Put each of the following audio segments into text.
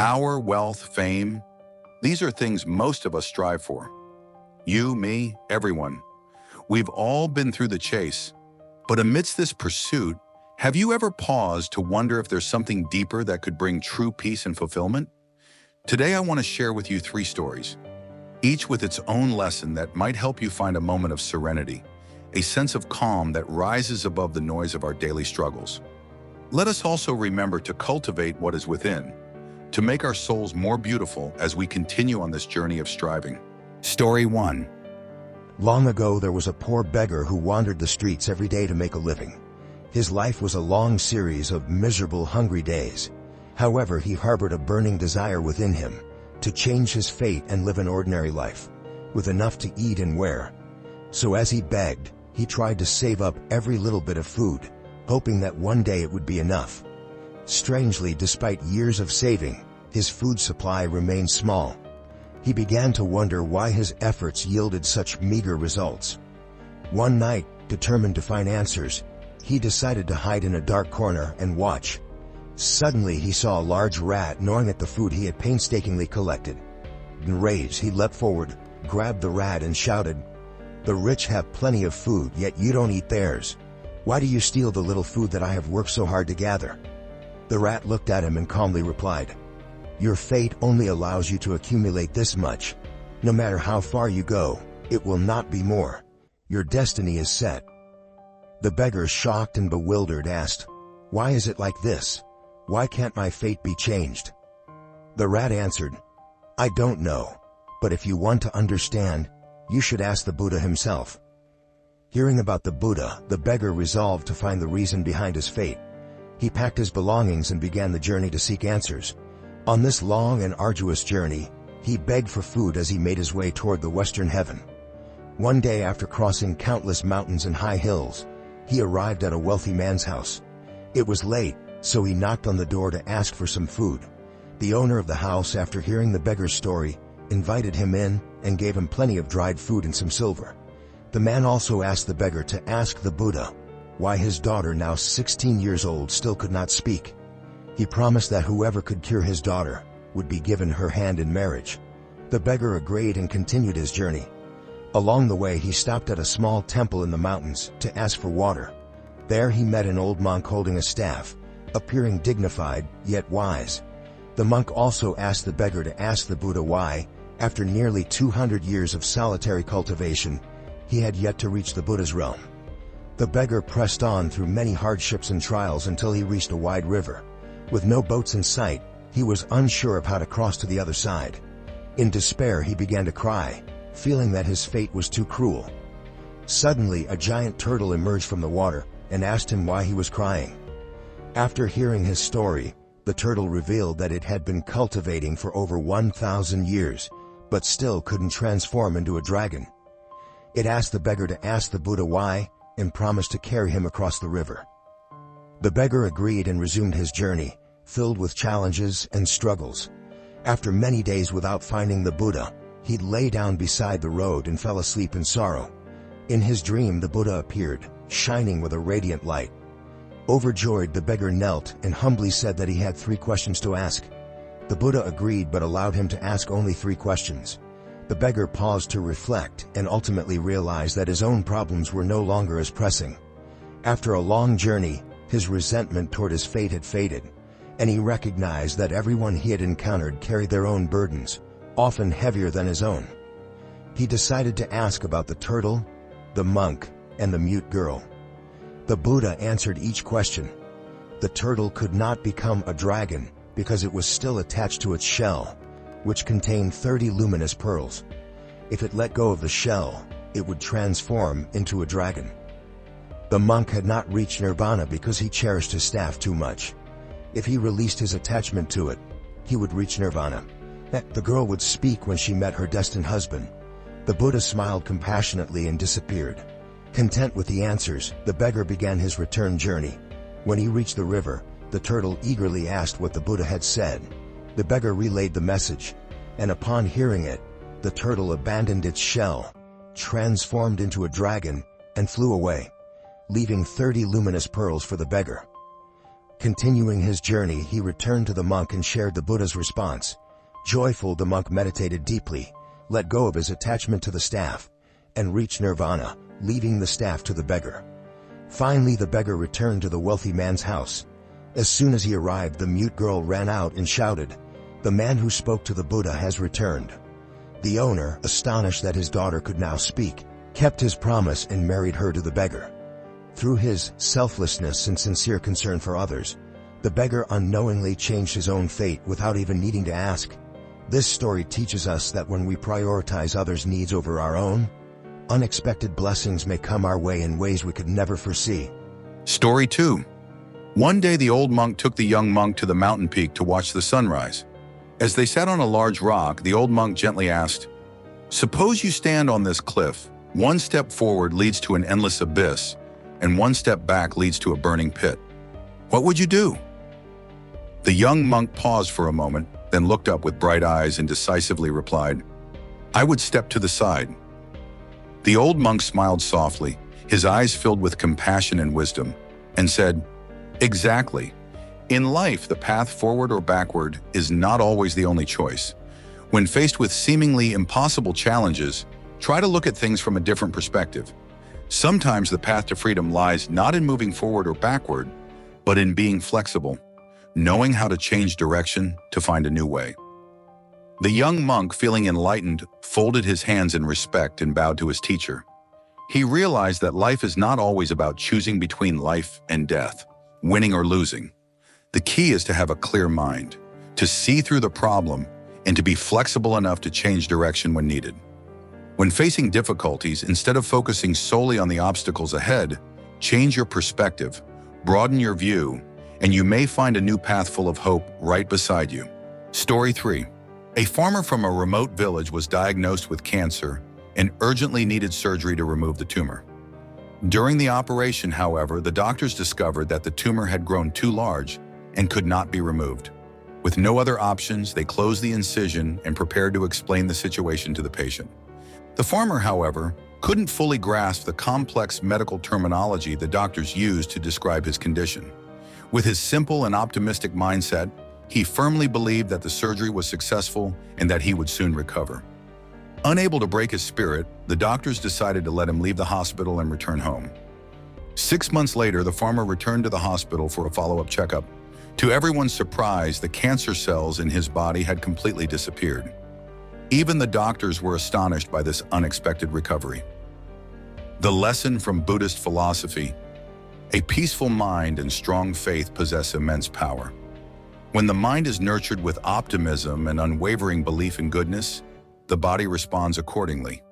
Power, wealth, fame, these are things most of us strive for. You, me, everyone. We've all been through the chase. But amidst this pursuit, have you ever paused to wonder if there's something deeper that could bring true peace and fulfillment? Today I want to share with you 3 stories, each with its own lesson that might help you find a moment of serenity, a sense of calm that rises above the noise of our daily struggles. Let us also remember to cultivate what is within, to make our souls more beautiful as we continue on this journey of striving. Story 1. Long ago there was a poor beggar who wandered the streets every day to make a living. His life was a long series of miserable, hungry days. However, he harbored a burning desire within him to change his fate and live an ordinary life, with enough to eat and wear. So as he begged, he tried to save up every little bit of food, hoping that one day it would be enough. Strangely, despite years of saving, his food supply remained small. He began to wonder why his efforts yielded such meager results. One night, determined to find answers, he decided to hide in a dark corner and watch. Suddenly he saw a large rat gnawing at the food he had painstakingly collected. Enraged, he leapt forward, grabbed the rat and shouted, "The rich have plenty of food, yet you don't eat theirs. Why do you steal the little food that I have worked so hard to gather?" The rat looked at him and calmly replied, "Your fate only allows you to accumulate this much. No matter how far you go, it will not be more. Your destiny is set." The beggar, shocked and bewildered, asked, "Why is it like this? Why can't my fate be changed?" The rat answered, "I don't know, but if you want to understand, you should ask the Buddha himself." Hearing about the Buddha, the beggar resolved to find the reason behind his fate. He packed his belongings and began the journey to seek answers. On this long and arduous journey, he begged for food as he made his way toward the western heaven. One day, after crossing countless mountains and high hills, he arrived at a wealthy man's house. It was late, so he knocked on the door to ask for some food. The owner of the house, after hearing the beggar's story, invited him in and gave him plenty of dried food and some silver. The man also asked the beggar to ask the Buddha why his daughter, now 16 years old, still could not speak. He promised that whoever could cure his daughter would be given her hand in marriage. The beggar agreed and continued his journey. Along the way, he stopped at a small temple in the mountains to ask for water. There he met an old monk holding a staff, appearing dignified yet wise. The monk also asked the beggar to ask the Buddha why, after nearly 200 years of solitary cultivation, he had yet to reach the Buddha's realm. The beggar pressed on through many hardships and trials until he reached a wide river. With no boats in sight, he was unsure of how to cross to the other side. In despair, he began to cry, feeling that his fate was too cruel. Suddenly, a giant turtle emerged from the water and asked him why he was crying. After hearing his story, the turtle revealed that it had been cultivating for over 1,000 years, but still couldn't transform into a dragon. It asked the beggar to ask the Buddha why, and promised to carry him across the river. The beggar agreed and resumed his journey, filled with challenges and struggles. After many days without finding the Buddha, he lay down beside the road and fell asleep in sorrow. In his dream, the Buddha appeared, shining with a radiant light. Overjoyed, the beggar knelt and humbly said that he had 3 questions to ask. The Buddha agreed but allowed him to ask only 3 questions. The beggar paused to reflect and ultimately realized that his own problems were no longer as pressing. After a long journey, his resentment toward his fate had faded, and he recognized that everyone he had encountered carried their own burdens, often heavier than his own. He decided to ask about the turtle, the monk, and the mute girl. The Buddha answered each question. The turtle could not become a dragon because it was still attached to its shell, which contained 30 luminous pearls. If it let go of the shell, it would transform into a dragon. The monk had not reached nirvana because he cherished his staff too much. If he released his attachment to it, he would reach nirvana. The girl would speak when she met her destined husband. The Buddha smiled compassionately and disappeared. Content with the answers, the beggar began his return journey. When he reached the river, the turtle eagerly asked what the Buddha had said. The beggar relayed the message, and upon hearing it, the turtle abandoned its shell, transformed into a dragon, and flew away, leaving 30 luminous pearls for the beggar. Continuing his journey, he returned to the monk and shared the Buddha's response. Joyful, the monk meditated deeply, let go of his attachment to the staff, and reached nirvana, leaving the staff to the beggar. Finally, the beggar returned to the wealthy man's house. As soon as he arrived, the mute girl ran out and shouted, "The man who spoke to the Buddha has returned." The owner, astonished that his daughter could now speak, kept his promise and married her to the beggar. Through his selflessness and sincere concern for others, the beggar unknowingly changed his own fate without even needing to ask. This story teaches us that when we prioritize others' needs over our own, unexpected blessings may come our way in ways we could never foresee. Story 2. One day the old monk took the young monk to the mountain peak to watch the sunrise. As they sat on a large rock, the old monk gently asked, "Suppose you stand on this cliff. One step forward leads to an endless abyss, and one step back leads to a burning pit. What would you do?" The young monk paused for a moment, then looked up with bright eyes and decisively replied, "I would step to the side." The old monk smiled softly, his eyes filled with compassion and wisdom, and said, "Exactly. In life, the path forward or backward is not always the only choice. When faced with seemingly impossible challenges, try to look at things from a different perspective. Sometimes the path to freedom lies not in moving forward or backward, but in being flexible, knowing how to change direction to find a new way." The young monk, feeling enlightened, folded his hands in respect and bowed to his teacher. He realized that life is not always about choosing between life and death, winning or losing. The key is to have a clear mind, to see through the problem, and to be flexible enough to change direction when needed. When facing difficulties, instead of focusing solely on the obstacles ahead, change your perspective, broaden your view, and you may find a new path full of hope right beside you. Story 3. A farmer from a remote village was diagnosed with cancer and urgently needed surgery to remove the tumor. During the operation, however, the doctors discovered that the tumor had grown too large and could not be removed. With no other options, they closed the incision and prepared to explain the situation to the patient. The farmer, however, couldn't fully grasp the complex medical terminology the doctors used to describe his condition. With his simple and optimistic mindset, he firmly believed that the surgery was successful and that he would soon recover. Unable to break his spirit, the doctors decided to let him leave the hospital and return home. 6 months later, the farmer returned to the hospital for a follow-up checkup. To everyone's surprise, the cancer cells in his body had completely disappeared. Even the doctors were astonished by this unexpected recovery. The lesson from Buddhist philosophy: a peaceful mind and strong faith possess immense power. When the mind is nurtured with optimism and unwavering belief in goodness, the body responds accordingly.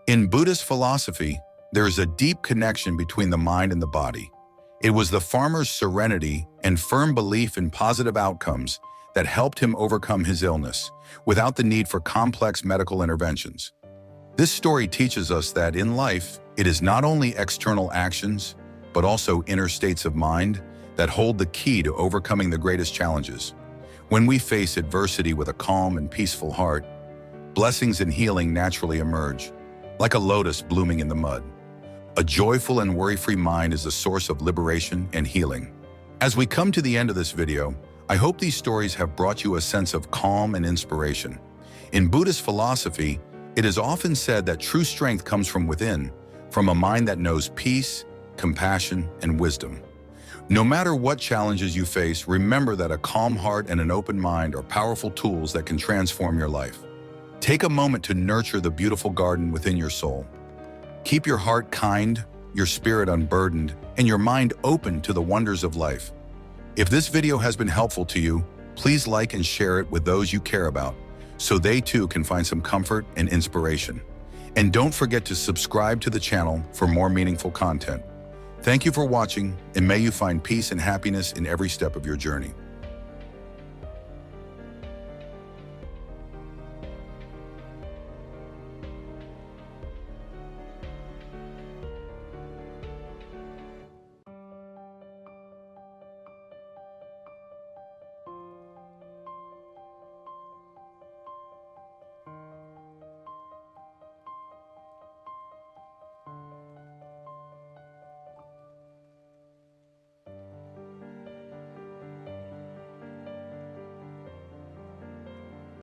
In Buddhist philosophy, there is a deep connection between the mind and the body. It was the farmer's serenity and firm belief in positive outcomes that helped him overcome his illness, without the need for complex medical interventions. This story teaches us that in life, it is not only external actions, but also inner states of mind that hold the key to overcoming the greatest challenges. When we face adversity with a calm and peaceful heart, blessings and healing naturally emerge, like a lotus blooming in the mud. A joyful and worry-free mind is a source of liberation and healing. As we come to the end of this video, I hope these stories have brought you a sense of calm and inspiration. In Buddhist philosophy, it is often said that true strength comes from within, from a mind that knows peace, compassion, and wisdom. No matter what challenges you face, remember that a calm heart and an open mind are powerful tools that can transform your life. Take a moment to nurture the beautiful garden within your soul. Keep your heart kind, your spirit unburdened, and your mind open to the wonders of life. If this video has been helpful to you, please like and share it with those you care about, so they too can find some comfort and inspiration. And don't forget to subscribe to the channel for more meaningful content. Thank you for watching, and may you find peace and happiness in every step of your journey.